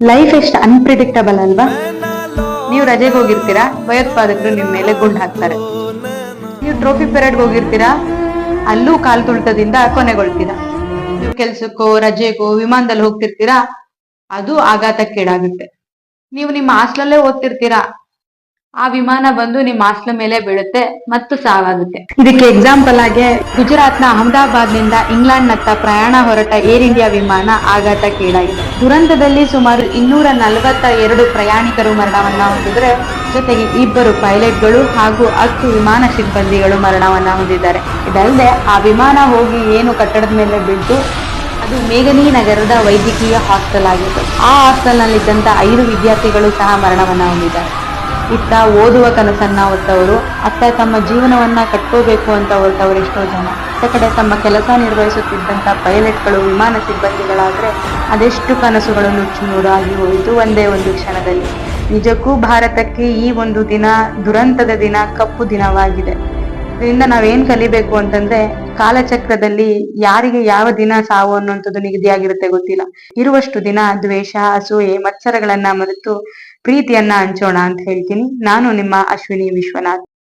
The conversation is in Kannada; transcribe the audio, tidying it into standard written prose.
ಲೈಫ್ ಎಷ್ಟು ಅನ್ಪ್ರಿಡಿಕ್ಟಬಲ್ ಅಲ್ವಾ. ನೀವು ರಜೆಗೆ ಹೋಗಿರ್ತೀರಾ, ಭಯೋತ್ಪಾದಕರು ನಿಮ್ ಮೇಲೆ ಗುಂಡ್ ಹಾಕ್ತಾರೆ. ನೀವು ಟ್ರೋಫಿ ಪೆರೇಡ್ಗೆ ಹೋಗಿರ್ತೀರಾ, ಅಲ್ಲೂ ಕಾಲ್ ತುಳಿತದಿಂದ ಕೊನೆಗೊಳ್ತೀರಾ. ನೀವು ಕೆಲ್ಸಕ್ಕೋ ರಜೆಗೋ ವಿಮಾನದಲ್ಲಿ ಹೋಗ್ತಿರ್ತೀರಾ, ಅದು ಆಘಾತಕ್ಕೀಡಾಗುತ್ತೆ. ನೀವು ನಿಮ್ಮ ಹಾಸ್ಟೆಲಲ್ಲೇ ಓದ್ತಿರ್ತೀರಾ, ಆ ವಿಮಾನ ಬಂದು ನಿಮ್ಮ ಹಾಸ್ಟೆಲ್ ಮೇಲೆ ಬೀಳುತ್ತೆ ಮತ್ತು ಸಾವಾಗುತ್ತೆ. ಇದಕ್ಕೆ ಎಕ್ಸಾಂಪಲ್ ಆಗಿ ಗುಜರಾತ್ನ ಅಹಮದಾಬಾದ್ ನಿಂದ ಇಂಗ್ಲೆಂಡ್ ನತ್ತ ಪ್ರಯಾಣ ಹೊರಟ ಏರ್ ಇಂಡಿಯಾ ವಿಮಾನ ಆಘಾತಕ್ಕೀಡಾಗಿದೆ. ದುರಂತದಲ್ಲಿ ಸುಮಾರು 242 ಪ್ರಯಾಣಿಕರು ಮರಣವನ್ನ ಹೊಂದಿದ್ರೆ, ಜೊತೆಗೆ 2 ಪೈಲಟ್ಗಳು ಹಾಗೂ 10 ವಿಮಾನ ಸಿಬ್ಬಂದಿಗಳು ಮರಣವನ್ನ ಹೊಂದಿದ್ದಾರೆ. ಇದಲ್ಲದೆ ಆ ವಿಮಾನ ಹೋಗಿ ಏನು ಕಟ್ಟಡದ ಮೇಲೆ ಬೀಳ್ತು, ಅದು ಮೇಘನಿ ನಗರದ ವೈದ್ಯಕೀಯ ಹಾಸ್ಟೆಲ್ ಆಗಿತ್ತು. ಆ ಹಾಸ್ಟೆಲ್ ನಲ್ಲಿದ್ದಂತ 5 ವಿದ್ಯಾರ್ಥಿಗಳು ಸಹ ಮರಣವನ್ನ ಹೊಂದಿದ್ದಾರೆ. ಇತ್ತ ಓದುವ ಕನಸನ್ನ ಹೊತ್ತವರು, ಅತ್ತ ತಮ್ಮ ಜೀವನವನ್ನ ಕಟ್ಕೋಬೇಕು ಅಂತ ಹೊರಟವರು ಎಷ್ಟೋ ಜನ. ಇತ್ತ ಕಡೆ ತಮ್ಮ ಕೆಲಸ ನಿರ್ವಹಿಸುತ್ತಿದ್ದಂತ ಪೈಲಟ್ಗಳು, ವಿಮಾನ ಸಿಬ್ಬಂದಿಗಳಾದ್ರೆ ಅದೆಷ್ಟು ಕನಸುಗಳು ನುಚ್ಚು ನೂರಾಗಿ ಹೋಯಿತು ಒಂದೇ ಒಂದು ಕ್ಷಣದಲ್ಲಿ. ನಿಜಕ್ಕೂ ಭಾರತಕ್ಕೆ ಈ ಒಂದು ದಿನ ದುರಂತದ ದಿನ, ಕಪ್ಪು ದಿನವಾಗಿದೆ. ಇದರಿಂದ ನಾವೇನ್ ಕಲಿಬೇಕು ಅಂತಂದ್ರೆ, ಕಾಲಚಕ್ರದಲ್ಲಿ ಯಾರಿಗೆ ಯಾವ ದಿನ ಸಾವು ಅನ್ನುವಂಥದ್ದು ನಿಗದಿಯಾಗಿರುತ್ತೆ ಗೊತ್ತಿಲ್ಲ. ಇರುವಷ್ಟು ದಿನ ದ್ವೇಷ, ಅಸೂಯೆ, ಮತ್ಸರಗಳನ್ನ ಮರೆತು ಪ್ರೀತಿಯನ್ನ ಹಂಚೋಣ ಅಂತ ಹೇಳ್ತೀನಿ. ನಾನು ನಿಮ್ಮ ಅಶ್ವಿನಿ ವಿಶ್ವನಾಥ್.